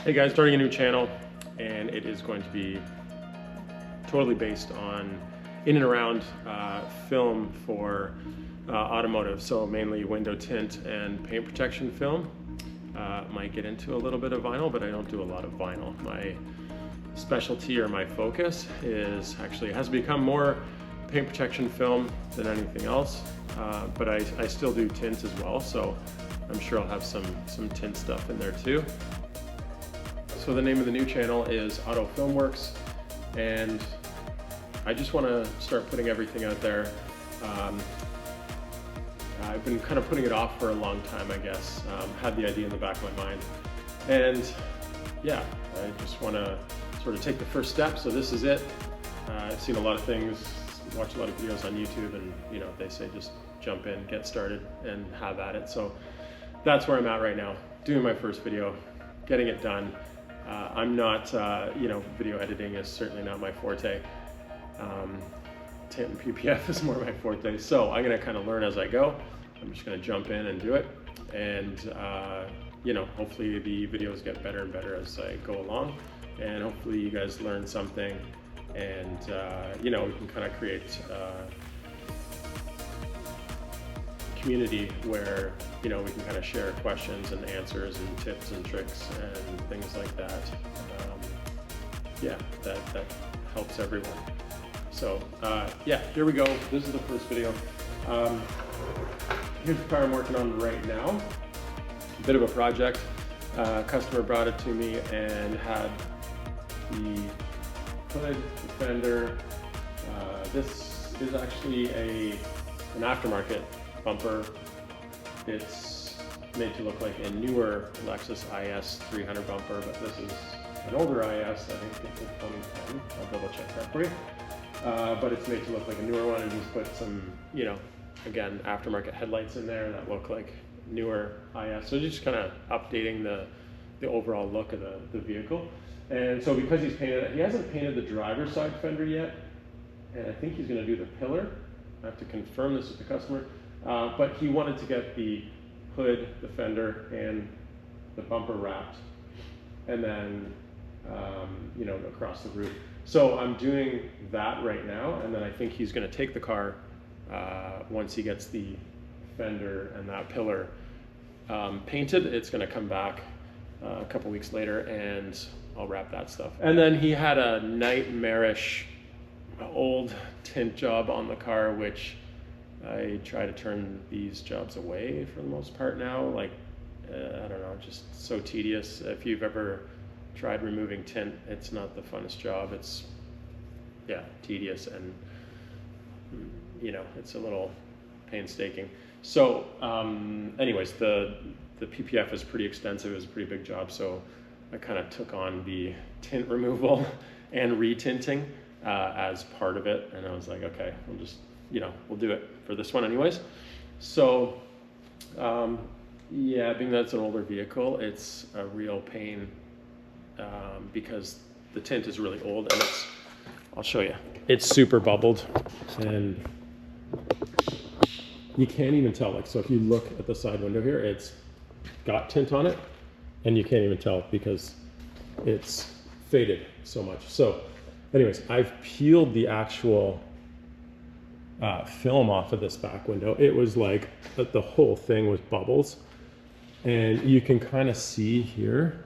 Hey guys, starting a new channel, and it is going to be totally based on in and around film for automotive, so mainly window tint and paint protection film. Might get into a little bit of vinyl, but I don't do a lot of vinyl. My specialty or my focus is actually, it has become more paint protection film than anything else, but I still do tint as well, so I'm sure I'll have some tint stuff in there too. So the name of the new channel is Auto Film Works, and I just want to start putting everything out there. I've been kind of putting it off for a long time, I guess. Had the idea in the back of my mind, and yeah, I just want to sort of take the first step. So this is it. I've seen a lot of things, watched a lot of videos on YouTube, and you know, they say just jump in, get started, and have at it. So that's where I'm at right now, doing my first video, getting it done. I'm not, you know, video editing is certainly not my forte. Tint and PPF is more my forte. So I'm going to kind of learn as I go. I'm just going to jump in and do it. And, you know, hopefully the videos get better and better as I go along. And hopefully you guys learn something, and, you know, we can kind of create community where, you know, we can kind of share questions and answers and tips and tricks and things like that. Yeah, that helps everyone. So yeah, here we go. This is the first video. Here's the car I'm working on right now. A bit of a project. Customer brought it to me and had the hood, the fender. This is actually an aftermarket bumper. It's made to look like a newer Lexus IS 300 bumper, but this is an older IS. I think it's a 2010. I'll double check that for you. But it's made to look like a newer one, and just put some, you know, again, aftermarket headlights in there that look like newer IS. So just kind of updating the overall look of the vehicle. And so because he's painted it, he hasn't painted the driver's side fender yet, and I think he's going to do the pillar. I have to confirm this with the customer. But he wanted to get the hood, the fender, and the bumper wrapped, and then, you know, across the roof. So I'm doing that right now, and then I think he's going to take the car once he gets the fender and that pillar painted. It's going to come back a couple weeks later, and I'll wrap that stuff. And then he had a nightmarish old tint job on the car, which I try to turn these jobs away for the most part now. Like, I don't know, just so tedious. If you've ever tried removing tint, it's not the funnest job. It's, yeah, tedious, and you know, it's a little painstaking. So anyways, the PPF is pretty extensive. It was a pretty big job, so I kind of took on the tint removal and retinting as part of it, and I was like, okay, we'll just, you know, we'll do it for this one anyways. So yeah, being that it's an older vehicle, it's a real pain because the tint is really old, and it's, I'll show you, it's super bubbled, and you can't even tell. Like, so if you look at the side window here, it's got tint on it, and you can't even tell because it's faded so much. So anyways, I've peeled the actual film off of this back window. It was like the whole thing was bubbles, and you can kind of see here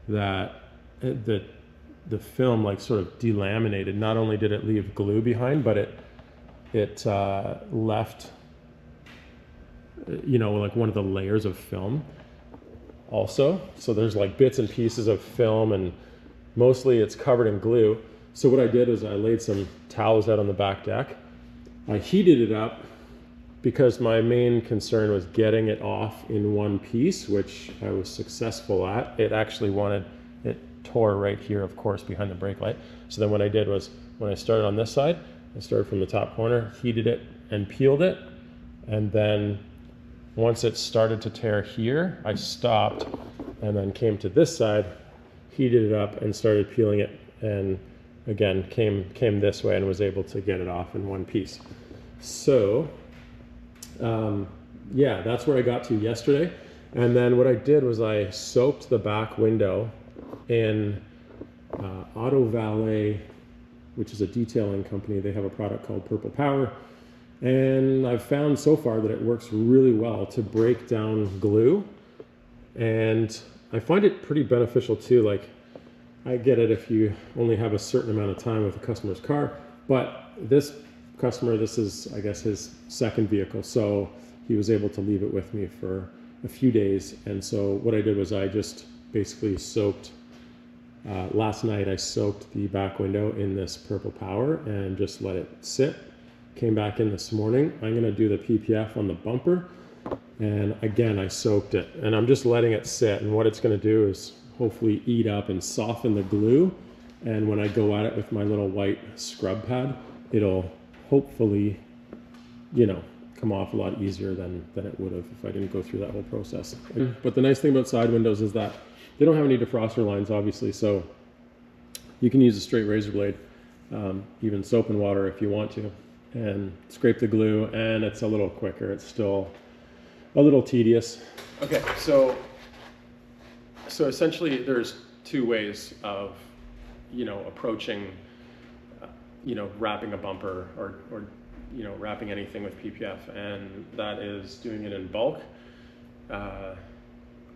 that the film like sort of delaminated. Not only did it leave glue behind, but it left, you know, like one of the layers of film also. So there's like bits and pieces of film, and mostly it's covered in glue. So what I did is I laid some towels out on the back deck. I heated it up because my main concern was getting it off in one piece, which I was successful at. It actually it tore right here, of course, behind the brake light. So then what I did was, when I started on this side, I started from the top corner, heated it and peeled it. And then once it started to tear here, I stopped and then came to this side, heated it up and started peeling it, and again came this way and was able to get it off in one piece. So yeah, that's where I got to yesterday. And then what I did was I soaked the back window in Auto Valet, which is a detailing company. They have a product called Purple Power. And I've found so far that it works really well to break down glue. And I find it pretty beneficial too. Like, I get it if you only have a certain amount of time with a customer's car, but this customer, this is, I guess, his second vehicle. So he was able to leave it with me for a few days. And so what I did was I just basically soaked, last night I soaked the back window in this Purple Power and just let it sit. Came back in this morning. I'm gonna do the PPF on the bumper. And again, I soaked it and I'm just letting it sit. And what it's gonna do is hopefully eat up and soften the glue. And when I go at it with my little white scrub pad, it'll hopefully, you know, come off a lot easier than it would have if I didn't go through that whole process. But the nice thing about side windows is that they don't have any defroster lines, obviously, so you can use a straight razor blade, even soap and water if you want to, and scrape the glue, and it's a little quicker. It's still a little tedious. Okay, so essentially there's two ways of, you know, approaching, you know, wrapping a bumper or you know, wrapping anything with PPF, and that is doing it in bulk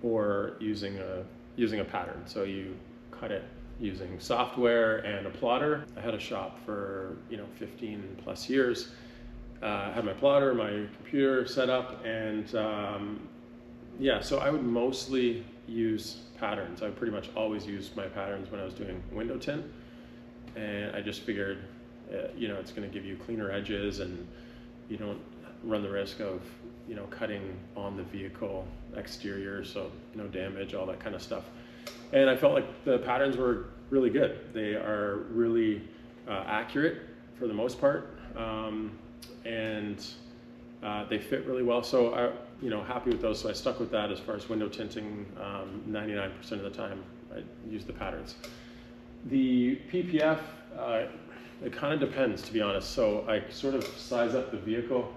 or using a pattern. So you cut it using software and a plotter. I had a shop for, you know, 15 plus years. I had my plotter, my computer set up, and yeah, so I would mostly use patterns. I pretty much always used my patterns when I was doing window tint, and I just figured, you know, it's going to give you cleaner edges and you don't run the risk of, you know, cutting on the vehicle exterior, so no damage, all that kind of stuff. And I felt like the patterns were really good. They are really accurate for the most part, and they fit really well. So I, you know, happy with those. So I stuck with that as far as window tinting. 99% of the time I use the patterns. The PPF, it kind of depends, to be honest. So I sort of size up the vehicle,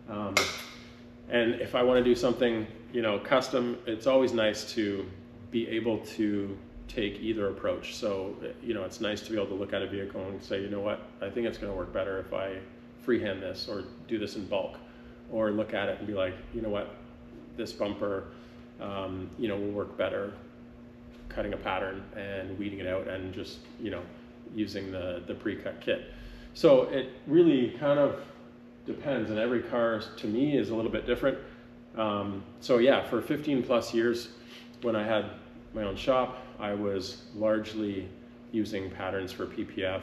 and if I want to do something, you know, custom, it's always nice to be able to take either approach. So, you know, it's nice to be able to look at a vehicle and say, you know what, I think it's going to work better if I freehand this or do this in bulk, or look at it and be like, you know what, this bumper, you know, will work better cutting a pattern and weeding it out and just, you know, using the pre-cut kit. So it really kind of depends, and every car to me is a little bit different. So yeah, for 15 plus years when I had my own shop, I was largely using patterns for PPF,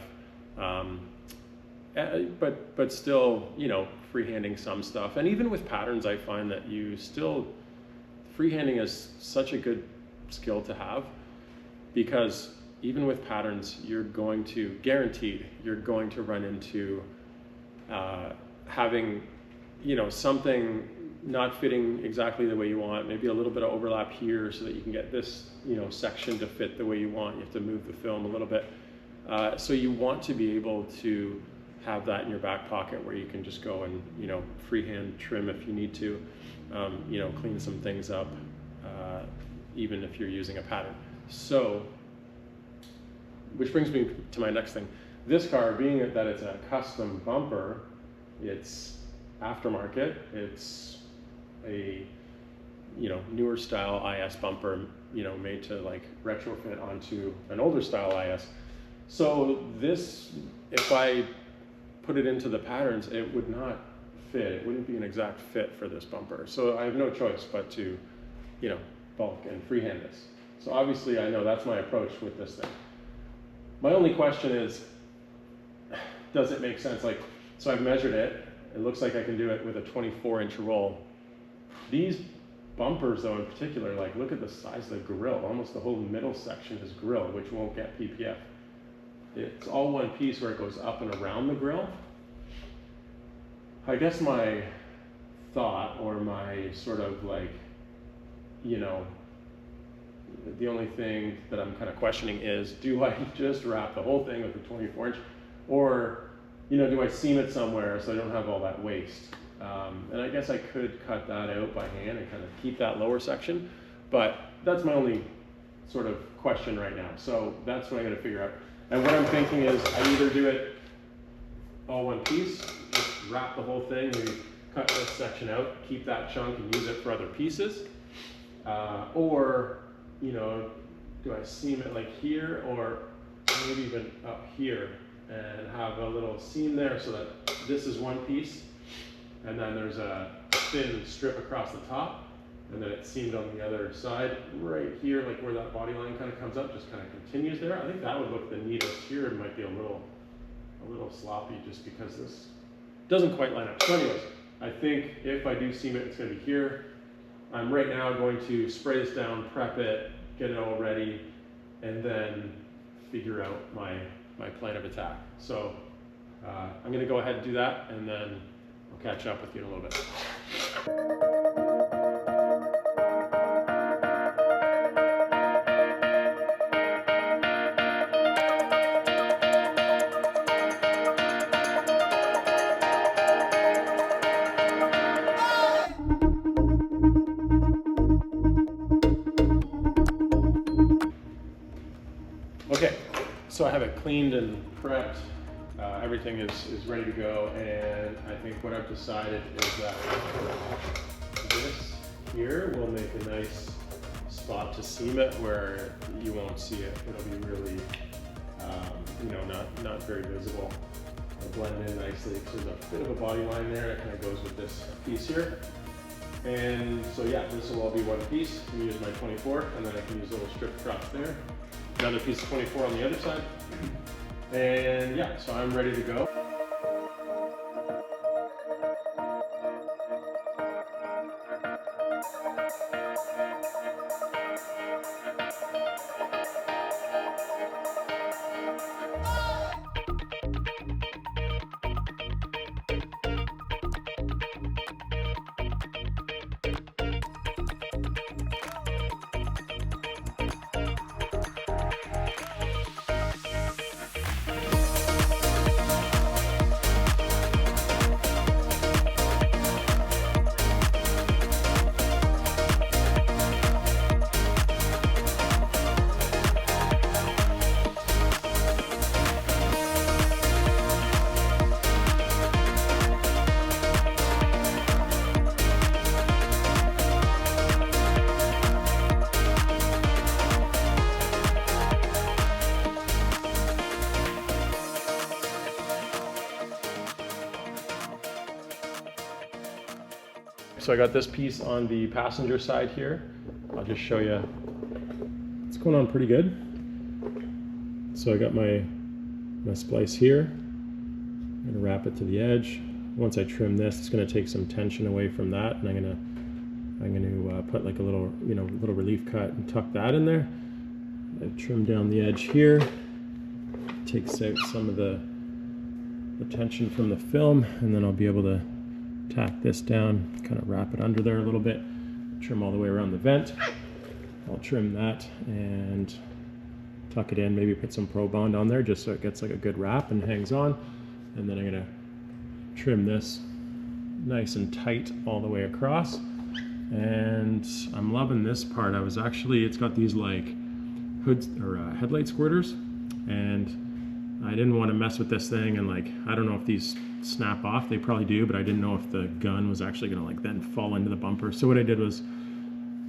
but still, you know, freehanding some stuff. And even with patterns, I find that you still, freehanding is such a good skill to have, because even with patterns, you're going to, guaranteed, you're going to run into having, you know, something not fitting exactly the way you want, maybe a little bit of overlap here so that you can get this, you know, section to fit the way you want. You have to move the film a little bit. So you want to be able to have that in your back pocket where you can just go and, you know, freehand trim if you need to, you know, clean some things up, even if you're using a pattern. So, which brings me to my next thing. This car, being that it's a custom bumper, it's aftermarket, it's a, you know, newer style IS bumper, you know, made to like retrofit onto an older style IS. So this, if I put it into the patterns, it would not fit. It wouldn't be an exact fit for this bumper. So I have no choice but to, you know, bulk and freehand this. So obviously I know that's my approach with this thing. My only question is, does it make sense? Like, so I've measured it. It looks like I can do it with a 24-inch roll. These bumpers, though, in particular, like, look at the size of the grill. Almost the whole middle section is grill, which won't get PPF. It's all one piece where it goes up and around the grill. I guess my thought, or my sort of like, you know, the only thing that I'm kind of questioning is, do I just wrap the whole thing with a 24-inch, or, you know, do I seam it somewhere so I don't have all that waste? And I guess I could cut that out by hand and kind of keep that lower section, but that's my only sort of question right now. So that's what I'm gonna figure out. And what I'm thinking is I either do it all one piece, just wrap the whole thing, maybe cut this section out, keep that chunk and use it for other pieces. Or, you know, do I seam it like here or maybe even up here and have a little seam there so that this is one piece and then there's a thin strip across the top and then it's seamed on the other side right here, like where that body line kind of comes up, just kind of continues there. I think that would look the neatest. Here it might be a little sloppy just because this doesn't quite line up. So anyways, I think if I do seam it, it's going to be here. I'm right now going to spray this down, prep it, get it all ready, and then figure out my plan of attack. So I'm going to go ahead and do that, and then I'll catch up with you in a little bit. Okay, so I have it cleaned and prepped. Everything is ready to go, and I think what I've decided is that this here will make a nice spot to seam it where you won't see it. It'll be really, you know, not very visible. It'll blend in nicely. So there's a bit of a body line there that kind of goes with this piece here. And so yeah, this will all be one piece. I'm gonna use my 24, and then I can use a little strip across there. Another piece of 24 on the other side. And yeah, so I'm ready to go. So I got this piece on the passenger side here. I'll just show you. It's going on pretty good. So I got my splice here. I'm gonna wrap it to the edge. Once I trim this, it's gonna take some tension away from that, and I'm gonna put like a little, you know, little relief cut and tuck that in there. I trim down the edge here. Takes out some of the tension from the film, and then I'll be able to tack this down, kind of wrap it under there a little bit, trim all the way around the vent. I'll trim that and tuck it in, maybe put some Pro Bond on there just so it gets like a good wrap and hangs on. And then I'm gonna trim this nice and tight all the way across. And I'm loving this part. It's got these like hoods or headlight squirters, and I didn't want to mess with this thing, and like, I don't know if these snap off, they probably do, but I didn't know if the gun was actually gonna like then fall into the bumper. So what I did was,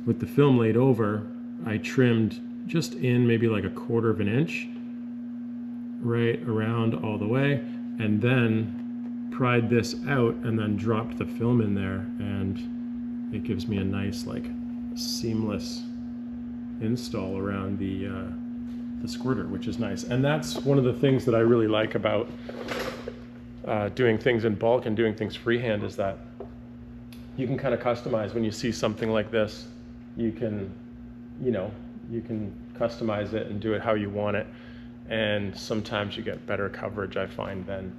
with the film laid over, I trimmed just in maybe like 1/4 of an inch right around all the way, and then pried this out and then dropped the film in there, and it gives me a nice like seamless install around the squirter, which is nice. And that's one of the things that I really like about doing things in bulk and doing things freehand, is that you can kind of customize. When you see something like this, you can customize it and do it how you want it. And sometimes you get better coverage, I find, than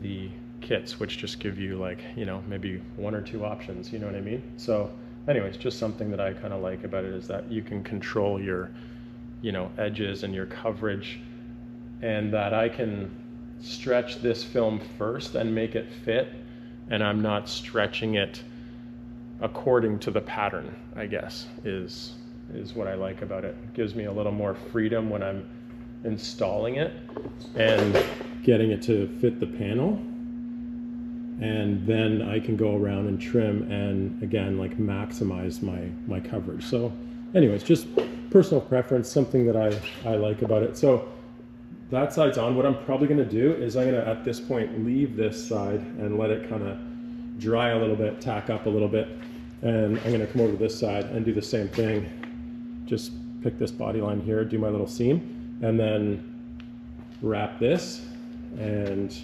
the kits, which just give you like, you know, maybe 1 or 2 options, you know what I mean? So anyways, just something that I kind of like about it is that you can control your, you know, edges and your coverage, and that I can stretch this film first and make it fit, and I'm not stretching it according to the pattern, I guess, is is what I like about it. It gives me a little more freedom when I'm installing it and getting it to fit the panel. And then I can go around and trim and again, like maximize my coverage. So anyways, just personal preference, something that I like about it. So that side's on. What I'm probably gonna do is I'm gonna, at this point, leave this side and let it kind of dry a little bit, tack up a little bit. And I'm gonna come over to this side and do the same thing. Just pick this body line here, do my little seam, and then wrap this and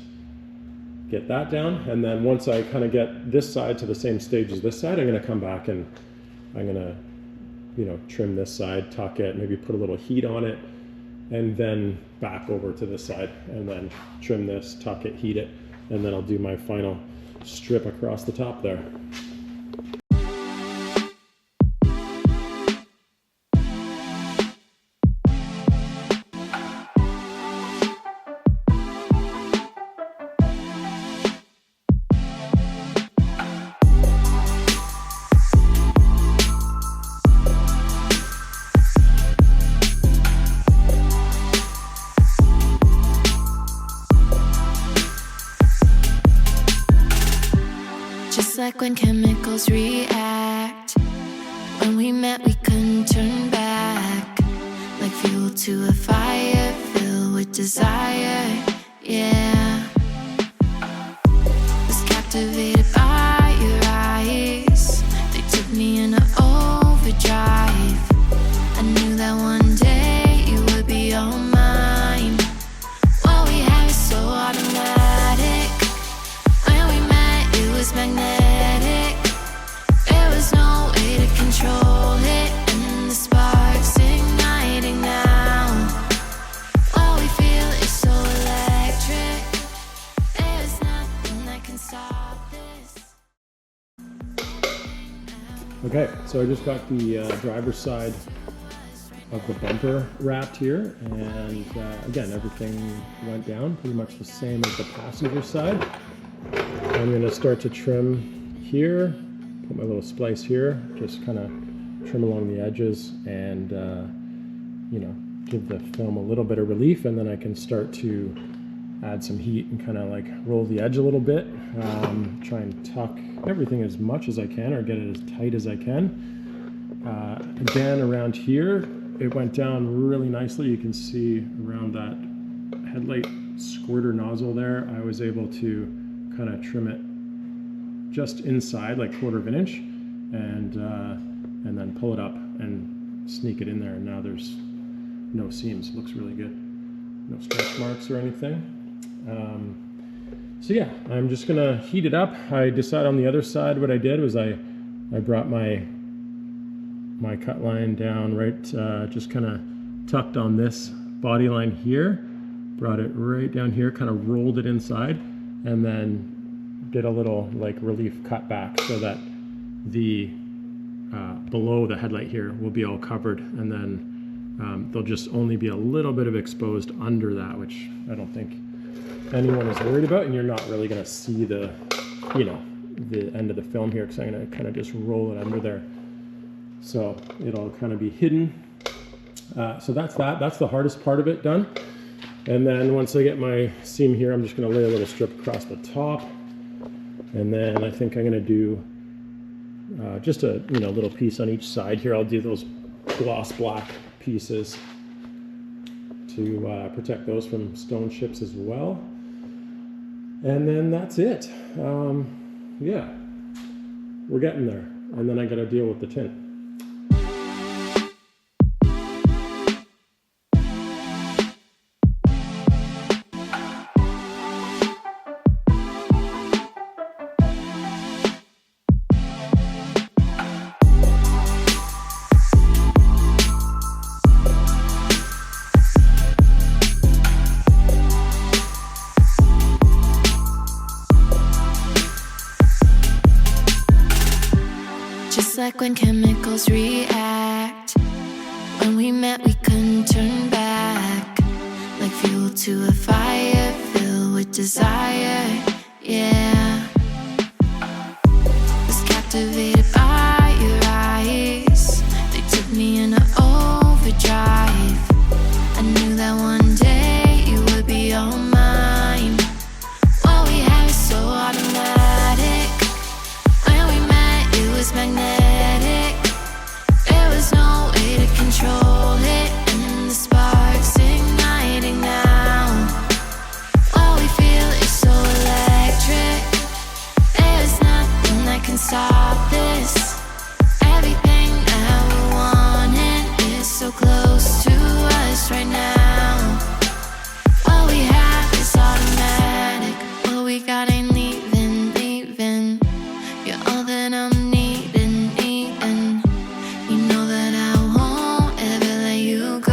get that down. And then once I kind of get this side to the same stage as this side, I'm gonna come back and I'm gonna, you know, trim this side, tuck it, maybe put a little heat on it, and then back over to this side and then trim this, tuck it, heat it, and then I'll do my final strip across the top there. Just like when chemicals react. When we met, we couldn't turn back. Like fuel to a fire filled with desire. Yeah. Was captivated by your eyes. They took me in an overdrive. I knew that one day you would be all mine. What we had was so automatic. When we met, it was magnetic. There was no way to control it, and the spark's igniting now. What we feel is so electric. There's nothing that can stop this. Okay, so I just got the driver's side of the bumper wrapped here, and again, everything went down pretty much the same as the passenger side. I'm going to start to trim here, put my little splice here, just kind of trim along the edges and you know, give the film a little bit of relief, and then I can start to add some heat and kind of like roll the edge a little bit, try and tuck everything as much as I can or get it as tight as I can. Again, around here, it went down really nicely. You can see around that headlight squirter nozzle there, I was able to kind of trim it just inside, like 1/4 inch, and then pull it up and sneak it in there. And now there's no seams. It looks really good. No stretch marks or anything. So yeah, I'm just gonna heat it up. I decided on the other side, what I did was I brought my cut line down right, just kind of tucked on this body line here, brought it right down here, kind of rolled it inside, and then did a little like relief cut back so that the below the headlight here will be all covered, and then there'll just only be a little bit of exposed under that, which I don't think anyone is worried about, and you're not really going to see the, you know, the end of the film here, because I'm going to kind of just roll it under there, so it'll kind of be hidden. So that's the hardest part of it done. And then once I get my seam here, I'm just going to lay a little strip across the top, and then I think I'm going to do just a little piece on each side here. I'll do those gloss black pieces to protect those from stone chips as well. And then that's it. Yeah, we're getting there. And then I got to deal with the tint. Just like when chemicals react. When we met, we couldn't turn back. Like fuel to a fire filled with desire. Yeah. Was captivated by your eyes. They took me in a can stop this. Everything that we're wanting is so close to us right now. All we have is automatic. All we got ain't leaving, leaving. You're all that I'm needing, needing. You know that I won't ever let you go.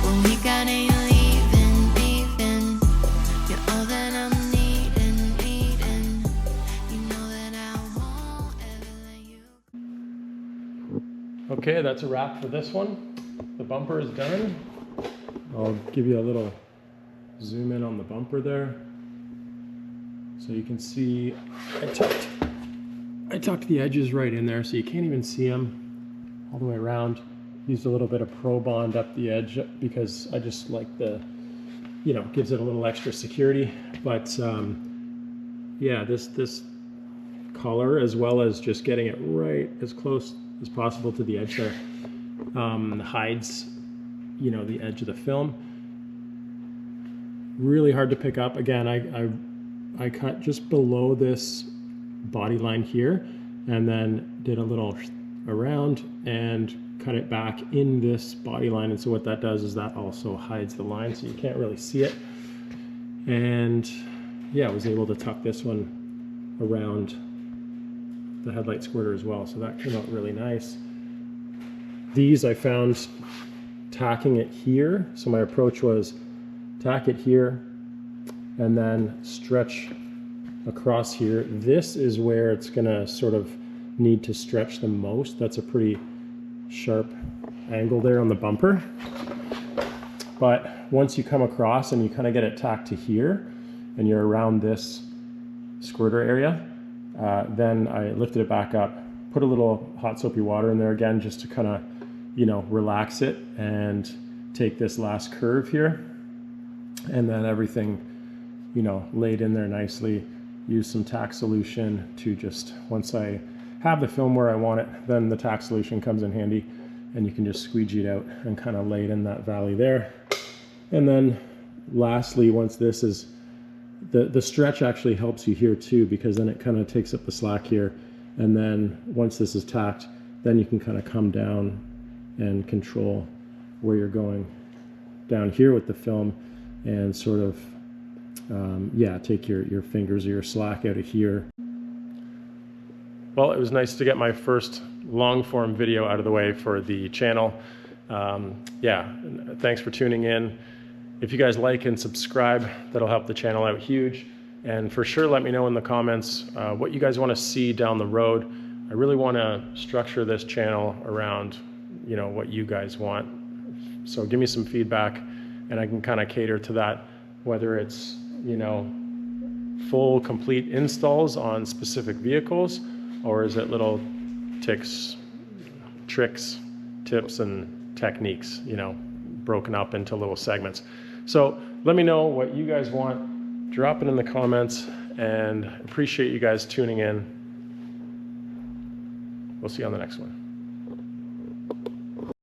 All we got ain't leaving, leaving. You're all that I'm needing, needing. You know that I won't ever let you go. Okay, that's a wrap for this one. The bumper is done. I'll give you a little zoom in on the bumper there. So you can see I tucked the edges right in there so you can't even see them all the way around. Used a little bit of Pro Bond up the edge because I just like the, you know, gives it a little extra security. But yeah, this color, as well as just getting it right as close as possible to the edge there, hides, you know, the edge of the film. Really hard to pick up. Again, I cut just below this body line here, and then did a little around and cut it back in this body line. And so what that does is that also hides the line, so you can't really see it. And yeah, I was able to tuck this one around the headlight squirter as well, so that came out really nice. These I found tacking it here, so my approach was tack it here and then stretch across here. This is where it's gonna sort of need to stretch the most. That's a pretty sharp angle there on the bumper. But once you come across and you kind of get it tacked to here and you're around this squirter area, then I lifted it back up, put a little hot soapy water in there again just to kind of, you know, relax it and take this last curve here. And then everything, you know, laid in there nicely. Use some tack solution to just, once I have the film where I want it, then the tack solution comes in handy and you can just squeegee it out and kind of lay it in that valley there. And then lastly, once this is, the stretch actually helps you here too, because then it kind of takes up the slack here. And then once this is tacked, then you can kind of come down and control where you're going down here with the film and sort of, yeah, take your fingers or your slack out of here. Well, it was nice to get my first long form video out of the way for the channel. Yeah, thanks for tuning in. If you guys like and subscribe, that'll help the channel out huge. And for sure, let me know in the comments what you guys want to see down the road. I really want to structure this channel around, you know, what you guys want. So give me some feedback and I can kind of cater to that, whether it's, you know, full complete installs on specific vehicles, or is it little tricks, tips and techniques, you know, broken up into little segments. So let me know what you guys want, drop it in the comments, and appreciate you guys tuning in. We'll see you on the next one.